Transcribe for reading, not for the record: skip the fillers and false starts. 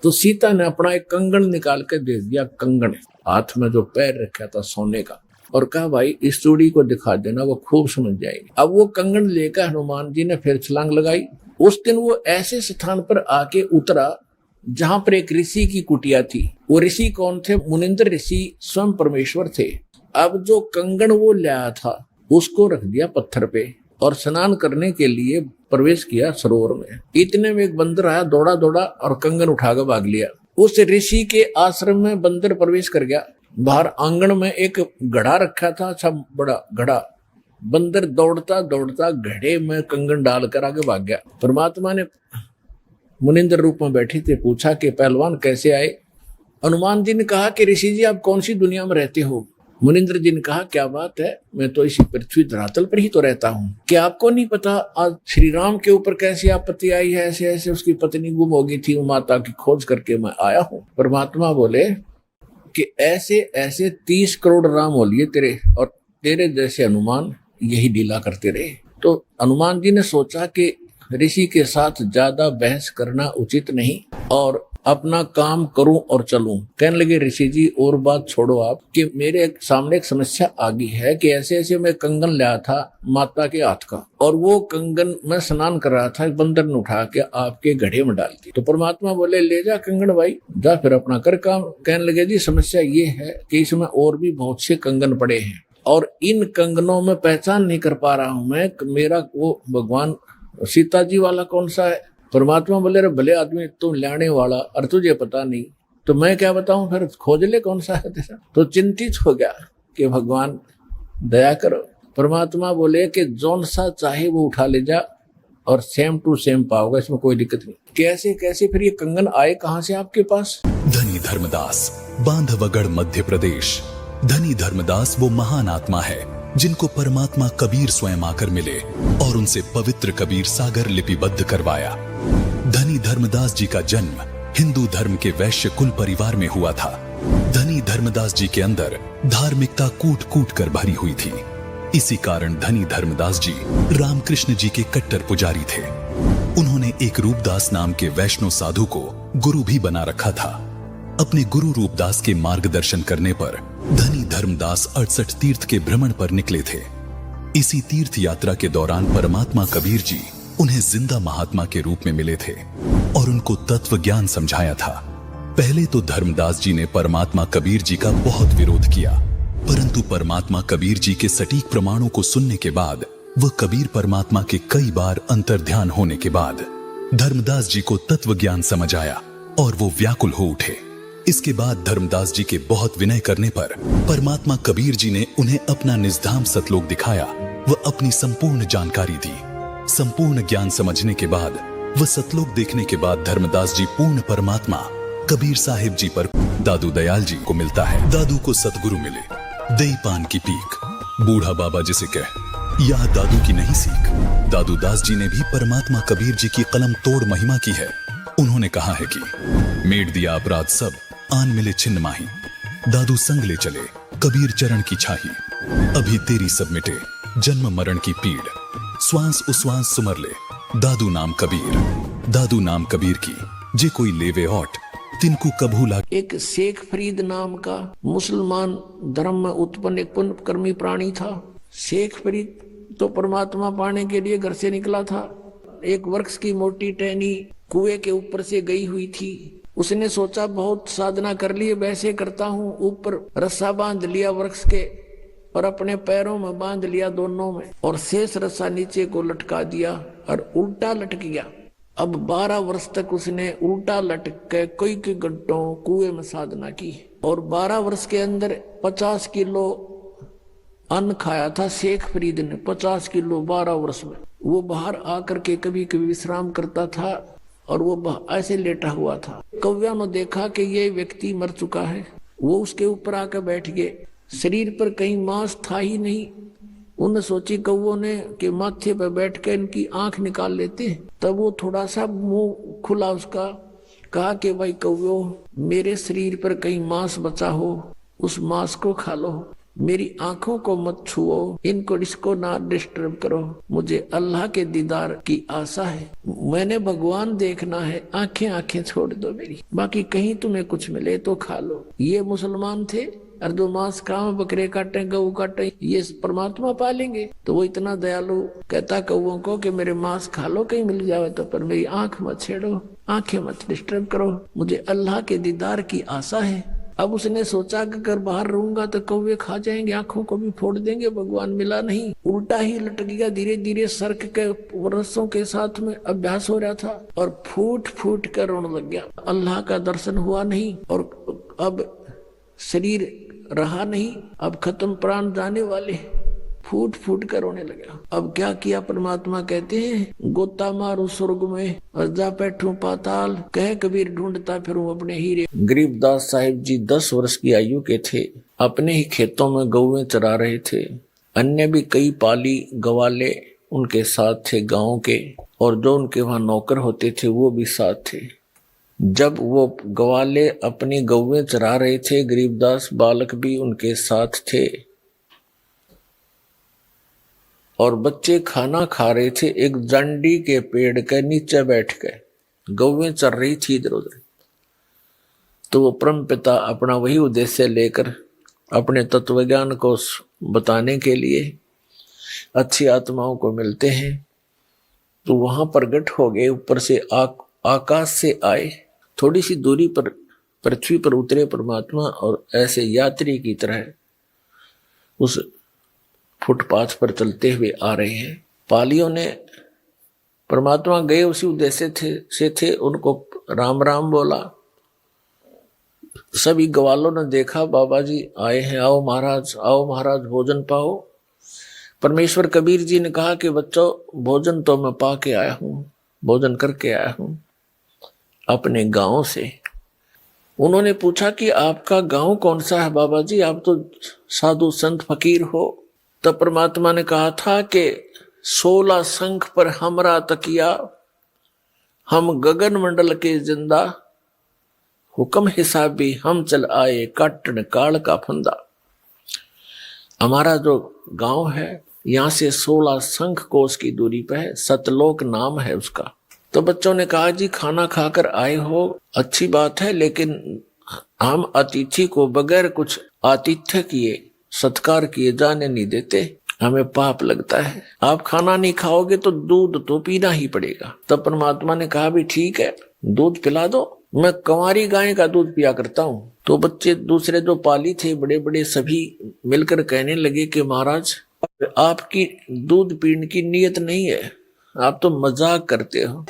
तो सीता ने अपना एक कंगन निकाल के दे दिया, कंगन हाथ में जो पैर रखा था सोने का, और कहा भाई इस चूड़ी को दिखा देना, वो खूब समझ जाएगी। अब वो कंगन लेकर हनुमान जी ने फिर छलांग लगाई। उस दिन वो ऐसे स्थान पर आके उतरा जहां पर एक ऋषि की कुटिया थी। वो ऋषि कौन थे? मुनिंद्र ऋषि स्वयं परमेश्वर थे। अब जो कंगन वो लाया था उसको रख दिया पत्थर पे और स्नान करने के लिए प्रवेश किया सरोवर में। इतने में एक बंदर आया, दौड़ा दौड़ा और कंगन उठाकर भाग लिया। उस ऋषि के आश्रम में बंदर प्रवेश कर गया। बाहर आंगन में एक घड़ा रखा था, सब बड़ा घड़ा। बंदर दौड़ता दौड़ता घड़े में कंगन डालकर आगे भाग गया। परमात्मा ने मुनिंद्र रूप में बैठी थे पूछा कि पहलवान कैसे आए? हनुमान जी ने कहा कि ऋषि जी आप कौन सी दुनिया में रहते हो? मुनिंद्र जी ने कहा क्या बात है, मैं तो इसी पृथ्वी धरातल पर ही तो रहता हूँ। क्या आपको नहीं पता आज श्री राम के ऊपर कैसी आपत्ति आई है? ऐसे ऐसे उसकी पत्नी गुम हो गई थी, माता की खोज करके मैं आया हूँ। परमात्मा बोले कि ऐसे ऐसे 30 करोड़ राम हो लिए तेरे, और तेरे जैसे हनुमान यही लीला करते रहे। तो हनुमान जी ने सोचा कि ऋषि के साथ ज्यादा बहस करना उचित नहीं और अपना काम करूं और चलूं। कहने लगे ऋषि जी और बात छोड़ो आप, कि मेरे सामने एक समस्या आ गई है कि ऐसे ऐसे मैं कंगन लाया था माता के हाथ का, और वो कंगन मैं स्नान कर रहा था, बंदर ने उठा के आपके घड़े में डाल दी। तो परमात्मा बोले ले जा कंगन भाई, जा फिर अपना कर काम। कहने लगे जी समस्या ये है कि इसमें और भी बहुत से कंगन पड़े हैं और इन कंगनों में पहचान नहीं कर पा रहा हूं मैं, मेरा वो भगवान सीता जी वाला कौन सा है? परमात्मा बोले रे भले आदमी तुम लाने वाला और तुझे पता नहीं तो मैं क्या बताऊं, फिर खोज ले कौन सा है तेरा। तो चिंतित हो गया कि भगवान दया करो। परमात्मा बोले कि जौन सा चाहे वो उठा ले जा और सेम टू सेम पाओगे, इसमें कोई दिक्कत नहीं। कैसे कैसे फिर ये कंगन आए कहां से आपके पास? धनी धर्मदास, बांधवगढ़ मध्य प्रदेश। धनी धर्मदास वो महान आत्मा है जिनको परमात्मा कबीर स्वयं आकर मिले और उनसे पवित्र कबीर सागर लिपिबद्ध करवाया। धनी धर्मदास जी का जन्म हिंदू धर्म के वैश्य कुल परिवार में हुआ था। धनी धर्मदास जी के अंदर धार्मिकता कूट कूट कर भरी हुई थी। इसी कारण धनी धर्मदास जी रामकृष्ण जी के कट्टर पुजारी थे। उन्होंने एक रूपदास नाम के वैष्णव साधु को गुरु भी बना रखा था। अपने गुरु रूपदास के मार्गदर्शन करने पर धनी धर्मदास 68 तीर्थ के भ्रमण पर निकले थे। इसी तीर्थ यात्रा के दौरान परमात्मा कबीर जी उन्हें जिंदा महात्मा के रूप में मिले थे और उनको तत्व ज्ञान समझाया था। पहले तो धर्मदास जी ने परमात्मा कबीर जी का बहुत विरोध किया, परंतु परमात्मा कबीर जी के सटीक प्रमाणों को सुनने के बाद वह कबीर परमात्मा के कई बार अंतर्ध्यान होने के बाद धर्मदास जी को तत्व ज्ञान समझ आया और वो व्याकुल हो उठे। इसके बाद धर्मदास जी के बहुत विनय करने पर परमात्मा कबीर जी ने उन्हें अपना निजधाम सतलोक दिखाया व अपनी संपूर्ण जानकारी दी। संपूर्ण ज्ञान समझने के बाद व सतलोक देखने के बाद धर्मदास जी पूर्ण परमात्मा कबीर साहिब जी पर दादू दयाल जी को मिलता है। दादू को सतगुरु मिले, दई पान की पीक, बूढ़ा बाबा जिसे कह, यह दादू की नहीं सीख। दादू दास जी ने भी परमात्मा कबीर जी की कलम तोड़ महिमा की है। उन्होंने कहा है कि मेट दिया अपराध सब, आन मिले छिन्न माही, दादू संग ले चले कबीर चरण की छाही। अभी तेरी सब मिटे जन्म मरण की पीड़, श्वास उश्वास सुमर ले दादू नाम कबीर। दादू नाम कबीर की जे कोई लेवे ओट तिनको कभू ला। एक शेख फरीद नाम का मुसलमान धर्म में उत्पन्न एक पुण्यकर्मी प्राणी था। शेख फरीद तो परमात्मा पाने के लिए घर से निकला था। एक वृक्ष की मोटी टहनी कुएं के ऊपर से गई हुई थी। उसने सोचा बहुत साधना कर ली, वैसे करता हूँ। ऊपर रस्सा बांध लिया वृक्ष के और अपने पैरों में बांध लिया दोनों में, और शेष रस्सा नीचे को लटका दिया और उल्टा लटक गया। अब 12 वर्ष तक उसने उल्टा लटक के कई घंटों कुएं में साधना की और 12 वर्ष के अंदर 50 किलो अन्न खाया था शेख फरीद ने। 50 किलो 12 वर्ष में। वो बाहर आकर के कभी कभी विश्राम करता था और वो ऐसे लेटा हुआ था। कौव्या ने देखा कि ये व्यक्ति मर चुका है। वो उसके ऊपर आकर बैठ गए। शरीर पर कहीं मांस था ही नहीं। उन्हें सोची कौवों ने कि माथे पर बैठ कर इनकी आंख निकाल लेते हैं। तब वो थोड़ा सा मुंह खुला उसका, कहा कि भाई कौवो, मेरे शरीर पर कहीं मांस बचा हो उस मांस को खा लो। मेरी आंखों को मत छुओ, इसको ना डिस्टर्ब करो, मुझे अल्लाह के दीदार की आशा है, मैंने भगवान देखना है, आंखें छोड़ दो मेरी, बाकी कहीं तुम्हें कुछ मिले तो खा लो। ये मुसलमान थे, और दो मांस खाओ, बकरे काटे, गऊ काटे, ये परमात्मा पालेंगे? तो वो इतना दयालु कहता कौओं को कि मेरे मांस खा लो कहीं मिल जावे तो, पर मेरी आंख मत छेड़ो, आंखें मत डिस्टर्ब करो, मुझे अल्लाह के दीदार की आशा है। अब उसने सोचा कि अगर बाहर रहूंगा तो कौवे खा जाएंगे, आंखों को भी फोड़ देंगे, भगवान मिला नहीं, उल्टा ही लटक गया। धीरे धीरे सर्क के रस्सों के साथ में अभ्यास हो रहा था और फूट फूट कर रोने लग गया। अल्लाह का दर्शन हुआ नहीं और अब शरीर रहा नहीं, अब खत्म, प्राण जाने वाले, फूट फूट कर रोने लगा। अब क्या किया? परमात्मा कहते हैं गोता मारू स्वर्ग में और जा बैठू पाताल, कह कबीर ढूंढता फिरूं अपने हीरे। गरीबदास साहिब जी 10 वर्ष की आयु के थे, अपने ही खेतों में गौएं चरा रहे थे। अन्य भी कई पाली गवाले उनके साथ थे गांव के, और जो उनके वहां नौकर होते थे वो भी साथ थे। जब वो गवाले अपनी गौएं चरा रहे थे, गरीबदास बालक भी उनके साथ थे और बच्चे खाना खा रहे थे एक जंडी के पेड़ के नीचे बैठ गए, गौएं चर रही थी इधर उधर। तो वो परम पिता अपना वही उद्देश्य लेकर अपने तत्वज्ञान को बताने के लिए अच्छी आत्माओं को मिलते हैं, तो वहां प्रकट हो गए। ऊपर से आकाश से आए, थोड़ी सी दूरी पर पृथ्वी पर उतरे परमात्मा और ऐसे यात्री की तरह उस फुटपाथ पर चलते हुए आ रहे हैं। पालियों ने, परमात्मा गए उसी उद्देश्य से थे, उनको राम राम बोला। सभी ग्वालों ने देखा बाबा जी आए हैं, आओ महाराज भोजन पाओ। परमेश्वर कबीर जी ने कहा कि बच्चों भोजन तो मैं पा के आया हूं, भोजन करके आया हूं अपने गांव से। उन्होंने पूछा कि आपका गांव कौन सा है बाबा जी, आप तो साधु संत फकीर हो। तब परमात्मा ने कहा था कि 16 शंख पर हमरा तकिया, हम गगन मंडल के जिंदा, हुक्म हिसाबी हम चल आए, काटन काल का फंदा। हमारा जो गांव है यहाँ से 16 शंख कोस की दूरी पे है, सतलोक नाम है उसका। तो बच्चों ने कहा जी खाना खाकर आए हो, अच्छी बात है, लेकिन हम अतिथि को बगैर कुछ आतिथ्य किए, सत्कार किए जाने नहीं देते, हमें पाप लगता है। आप खाना नहीं खाओगे तो दूध तो पीना ही पड़ेगा। तब परमात्मा ने कहा भी ठीक है, दूध पिला दो, मैं कंवारी गाय का दूध पिया करता हूँ। तो बच्चे दूसरे जो पाली थे बड़े बड़े सभी मिलकर कहने लगे कि महाराज आपकी दूध पीने की नीयत नहीं है, आप तो मजाक करते हो।